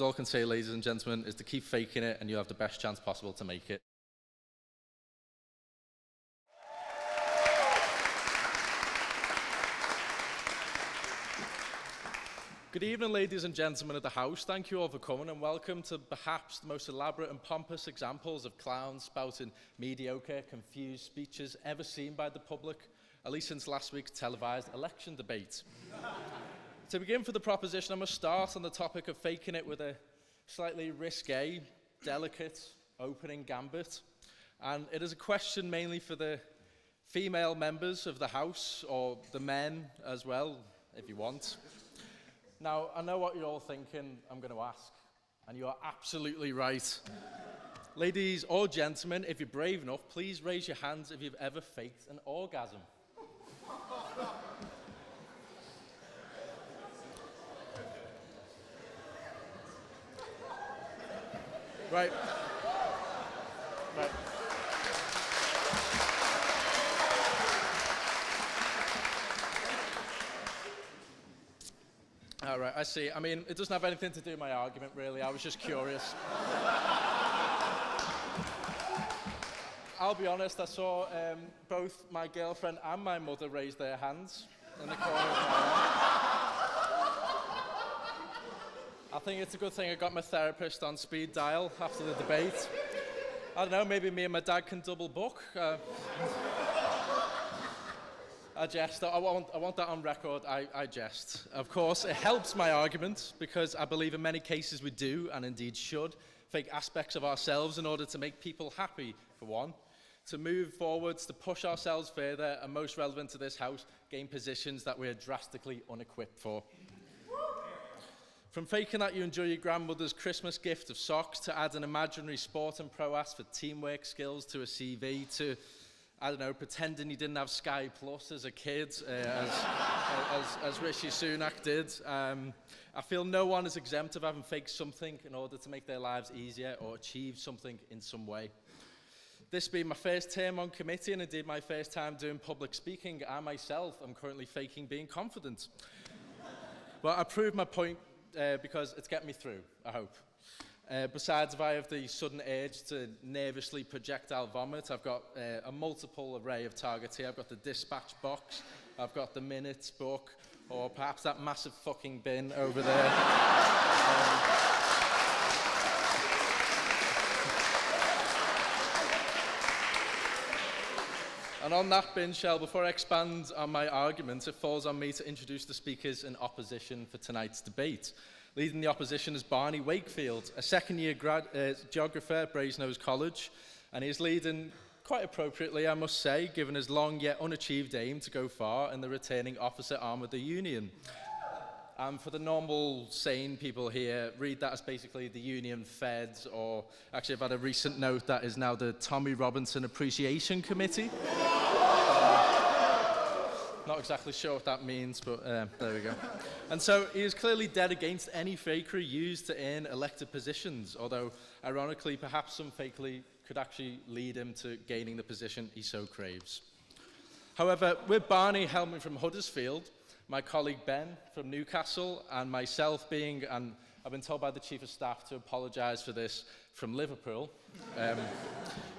All I can say, ladies and gentlemen, is to keep faking it and you'll have the best chance possible to make it. Good evening, ladies and gentlemen of the House. Thank you all for coming and welcome to perhaps the most elaborate and pompous examples of clowns spouting mediocre, confused speeches ever seen by the public, at least since last week's televised election debate. To begin for the proposition, I must start on the topic of faking it with a slightly risque, delicate opening gambit. And it is a question mainly for the female members of the House, or the men as well, if you want. Now, I know what you're all thinking I'm going to ask, and you're absolutely right. Ladies or gentlemen, if you're brave enough, please raise your hands if you've ever faked an orgasm. Right. All right, I see. I mean, it doesn't have anything to do with my argument, really. I was just curious. I'll be honest, I saw both my girlfriend and my mother raise their hands in the corner of my eye. I think it's a good thing I got my therapist on speed dial after the debate. I don't know, maybe me and my dad can double book. I jest. I want that on record. I jest. Of course, it helps my argument because I believe in many cases we do, and indeed should, fake aspects of ourselves in order to make people happy, for one, to move forwards, to push ourselves further, and most relevant to this House, gain positions that we are drastically unequipped for. From faking that you enjoy your grandmother's Christmas gift of socks to add an imaginary sport and prowess for teamwork skills to a CV to, I don't know, pretending you didn't have Sky Plus as a kid, as Rishi Sunak did. I feel no one is exempt of having faked something in order to make their lives easier or achieve something in some way. This being my first term on committee and indeed my first time doing public speaking, I myself am currently faking being confident. But I proved my point because it's getting me through, I hope. Besides, if I have the sudden urge to nervously projectile vomit, I've got a multiple array of targets here. I've got the dispatch box, I've got the minutes book, or perhaps that massive fucking bin over there. And on that bin shell, before I expand on my argument, it falls on me to introduce the speakers in opposition for tonight's debate. Leading the opposition is Barney Wakefield, a second-year geographer at Brasenose College, and he's leading quite appropriately, I must say, given his long yet unachieved aim to go far in the returning officer arm of the union. For the normal, sane people here, read that as basically the Union Feds, or actually I've had a recent note that is now the Tommy Robinson Appreciation Committee. Not exactly sure what that means, but there we go. And so he is clearly dead against any fakery used to earn elected positions, although ironically, perhaps some fakery could actually lead him to gaining the position he so craves. However, with Barney helming from Huddersfield, my colleague Ben from Newcastle, and myself being, and I've been told by the Chief of Staff to apologise for this, from Liverpool,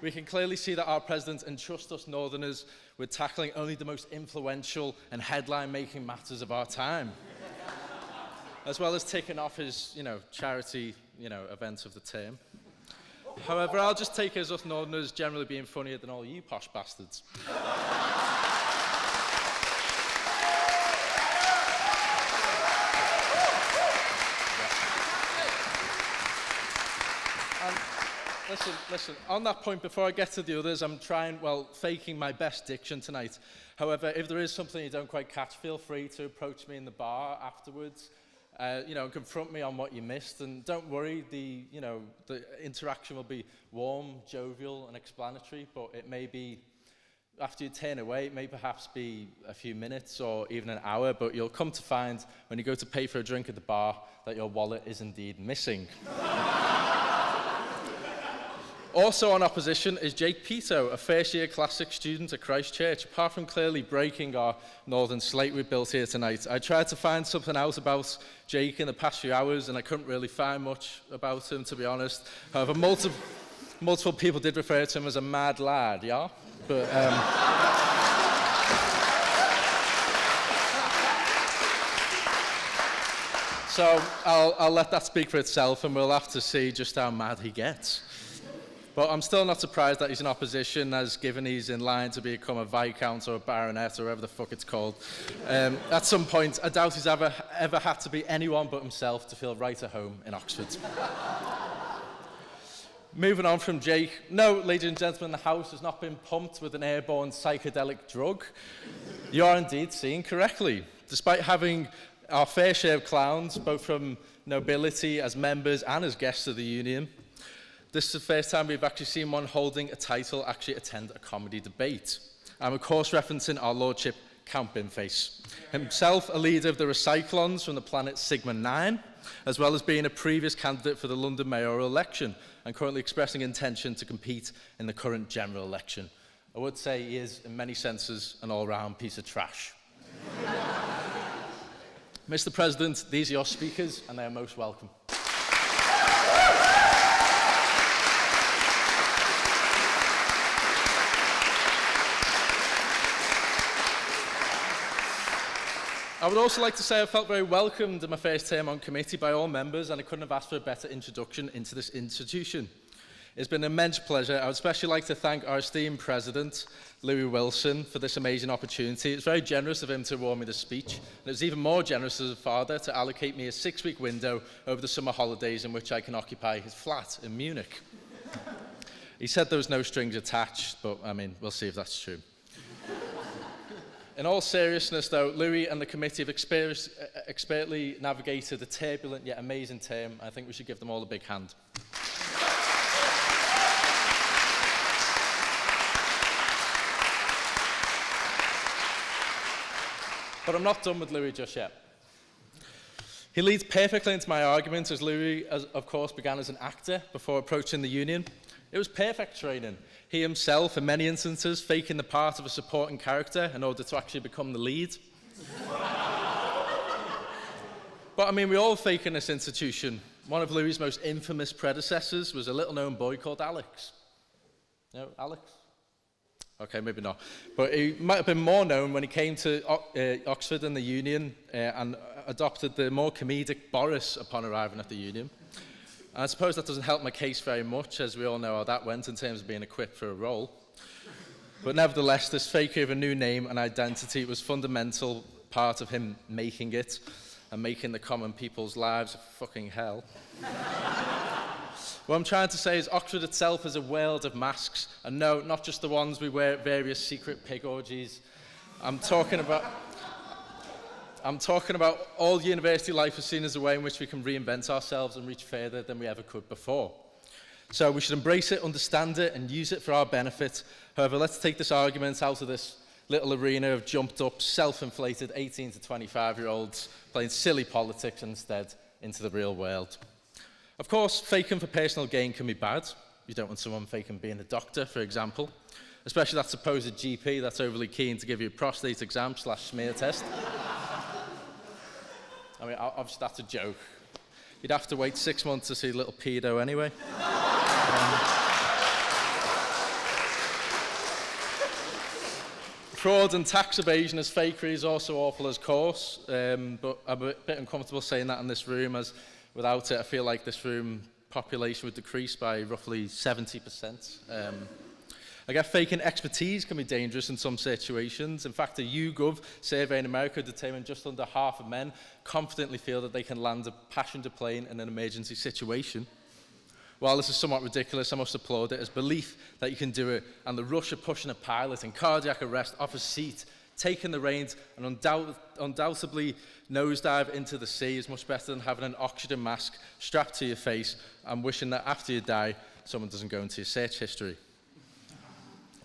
we can clearly see that our President entrusts us Northerners with tackling only the most influential and headline-making matters of our time, as well as ticking off his, charity, events of the term. However, I'll just take as us Northerners generally being funnier than all you posh bastards. Listen, on that point, before I get to the others, I'm faking my best diction tonight. However, if there is something you don't quite catch, feel free to approach me in the bar afterwards, and confront me on what you missed. And don't worry, the interaction will be warm, jovial, and explanatory, but it may be, after you turn away, it may perhaps be a few minutes or even an hour, but you'll come to find, when you go to pay for a drink at the bar, that your wallet is indeed missing. Also on opposition is Jake Pito, a first-year Class 6 student at Christ Church. Apart from clearly breaking our northern slate we built here tonight, I tried to find something out about Jake in the past few hours, and I couldn't really find much about him, to be honest. However, multiple people did refer to him as a mad lad, yeah? But, so I'll let that speak for itself, and we'll have to see just how mad he gets. But I'm still not surprised that he's in opposition, as given he's in line to become a viscount or a baronet or whatever the fuck it's called. At some point, I doubt he's ever had to be anyone but himself to feel right at home in Oxford. Moving on from Jake. No, ladies and gentlemen, the house has not been pumped with an airborne psychedelic drug. You are indeed seeing correctly. Despite having our fair share of clowns, both from nobility as members and as guests of the union, this is the first time we've actually seen one holding a title actually attend a comedy debate. I'm of course referencing our lordship Count Binface, himself a leader of the Recyclons from the planet Sigma 9, as well as being a previous candidate for the London mayoral election and currently expressing intention to compete in the current general election. I would say he is, in many senses, an all-round piece of trash. Mr. President, these are your speakers, and they are most welcome. I would also like to say I felt very welcomed in my first term on committee by all members, and I couldn't have asked for a better introduction into this institution. It's been an immense pleasure. I would especially like to thank our esteemed President, Louis Wilson, for this amazing opportunity. It's very generous of him to award me the speech, and it was even more generous as a father to allocate me a 6-week window over the summer holidays in which I can occupy his flat in Munich. He said there was no strings attached, but I mean, we'll see if that's true. In all seriousness, though, Louis and the committee have expertly navigated a turbulent yet amazing term. I think we should give them all a big hand. But I'm not done with Louis just yet. He leads perfectly into my argument, as Louis, of course, began as an actor before approaching the union. It was perfect training. He himself, in many instances, faking the part of a supporting character in order to actually become the lead. But I mean, we all fake in this institution. One of Louis' most infamous predecessors was a little-known boy called Alex. You know, Alex? Okay, maybe not. But he might have been more known when he came to Oxford and the Union and adopted the more comedic Boris upon arriving at the Union. And I suppose that doesn't help my case very much, as we all know how that went in terms of being equipped for a role. But nevertheless, this fakery of a new name and identity was a fundamental part of him making it and making the common people's lives a fucking hell. What I'm trying to say is Oxford itself is a world of masks, and no, not just the ones we wear at various secret pig orgies. I'm talking about all university life is seen as a way in which we can reinvent ourselves and reach further than we ever could before. So we should embrace it, understand it, and use it for our benefit. However, let's take this argument out of this little arena of jumped up, self-inflated 18 to 25-year-olds playing silly politics and instead into the real world. Of course, faking for personal gain can be bad. You don't want someone faking being a doctor, for example, especially that supposed GP that's overly keen to give you a prostate exam / smear test. I mean, obviously that's a joke. You'd have to wait 6 months to see little pedo anyway. Fraud and tax evasion as fakery is also awful, of course, but I'm a bit uncomfortable saying that in this room, as without it I feel like this room population would decrease by roughly 70%. I guess faking expertise can be dangerous in some situations. In fact, a YouGov survey in America determined just under half of men confidently feel that they can land a passenger plane in an emergency situation. While this is somewhat ridiculous, I must applaud it as belief that you can do it, and the rush of pushing a pilot in cardiac arrest off a seat, taking the reins, and undoubtedly nosedive into the sea is much better than having an oxygen mask strapped to your face and wishing that after you die, someone doesn't go into your search history.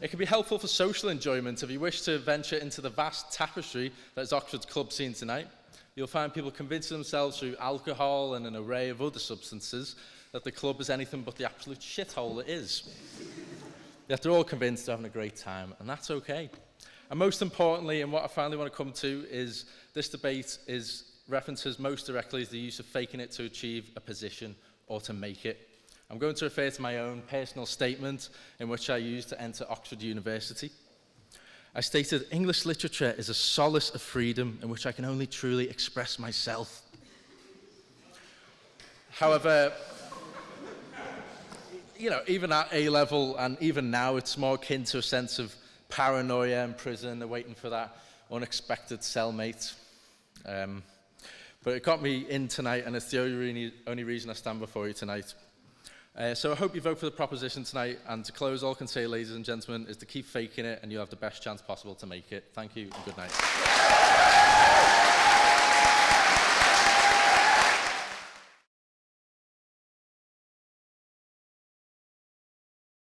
It can be helpful for social enjoyment if you wish to venture into the vast tapestry that is Oxford's club scene tonight. you'll find people convincing themselves through alcohol and an array of other substances that the club is anything but the absolute shithole it is. Yet they're all convinced they're having a great time, and that's okay. And most importantly, and what I finally want to come to, is this debate references most directly the use of faking it to achieve a position or to make it. I'm going to refer to my own personal statement in which I used to enter Oxford University. I stated, English literature is a solace of freedom in which I can only truly express myself. However, you know, even at A-level and even now, it's more akin to a sense of paranoia in prison, waiting for that unexpected cellmate. But it got me in tonight, and it's the only reason I stand before you tonight. So I hope you vote for the proposition tonight, and to close, all I can say, ladies and gentlemen, is to keep faking it, and you'll have the best chance possible to make it. Thank you, and good night.